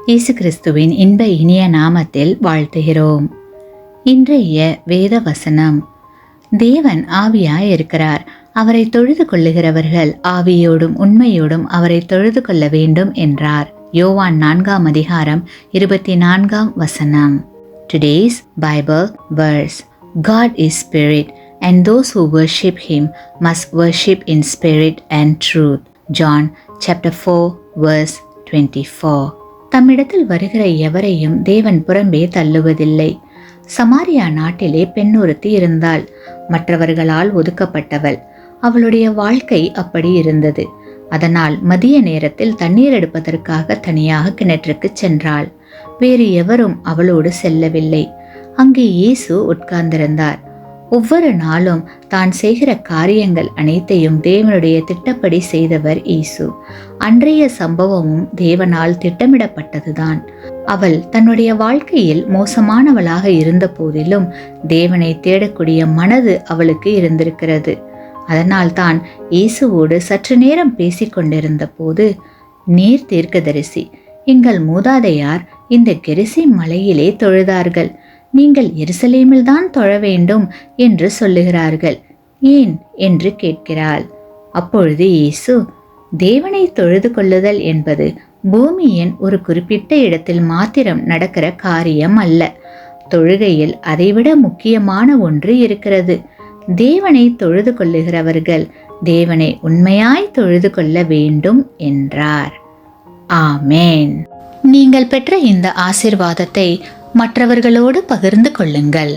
இயேசு கிறிஸ்துவின் இன்ப இனிய நாமத்தில் வாழ்த்துகிறோம். இன்றைய வேத வசனம், தேவன் ஆவியாய் இருக்கிறார், அவரை தொழுது கொள்ளுகிறவர்கள் ஆவியோடும் உண்மையோடும் அவரை தொழுது கொள்ள வேண்டும் என்றார். யோவான் 4 அதிகாரம் 24 வசனம். Today's Bible verse, God is spirit and those who worship him must worship in spirit and truth. John chapter 4 verse 24. தம்மிடத்தில் வருகிற எவரையும் தேவன் புறம்பே தள்ளுவதில்லை. சமாரியா நாட்டிலே பெண் ஒருத்தி இருந்தாள். மற்றவர்களால் ஒதுக்கப்பட்டவள். அவளுடைய வாழ்க்கை அப்படி இருந்தது. அதனால் மதிய நேரத்தில் தண்ணீர் எடுப்பதற்காக தனியாக கிணற்றுக்கு சென்றாள். வேறு எவரும் அவளோடு செல்லவில்லை. அங்கே இயேசு உட்கார்ந்திருந்தார். ஒவ்வொரு நாளும் தான் செய்கிற காரியங்கள் அனைத்தையும் தேவனுடைய திட்டப்படி செய்தவர் இயேசு. அன்றைய சம்பவமும் தேவனால் திட்டமிடப்பட்டதுதான். அவள் தன்னுடைய வாழ்க்கையில் மோசமானவளாக இருந்த போதிலும் தேவனை தேடக்கூடிய மனது அவளுக்கு இருந்திருக்கிறது. அதனால் தான் இயேசுவோடு சற்று நேரம் பேசிக்கொண்டிருந்த போது, நீர் தீர்க்கதரிசி, எங்கள் மூதாதையார் இந்த கெரிசிம் மலையிலே தொழுதார்கள், நீங்கள் எருசலேமில் தான் தொழ வேண்டும் என்று சொல்லுகிறார்கள், ஏன் என்று கேட்கிறாள். அப்பொழுது இயேசு, தேவனை தொழுது கொள்ளுதல் என்பது பூமியின் ஒரு குறிப்பிட்ட இடத்தில் மாத்திரம் நடக்கிற காரியம் அல்ல. தொழுகையில் அதைவிட முக்கியமான ஒன்று இருக்கிறது. தேவனை தொழுது கொள்ளுகிறவர்கள் தேவனை உண்மையாய் தொழுது கொள்ள வேண்டும் என்றார். ஆமேன். நீங்கள் பெற்ற இந்த ஆசீர்வாதத்தை மற்றவர்களோடு பகிர்ந்து கொள்ளுங்கள்.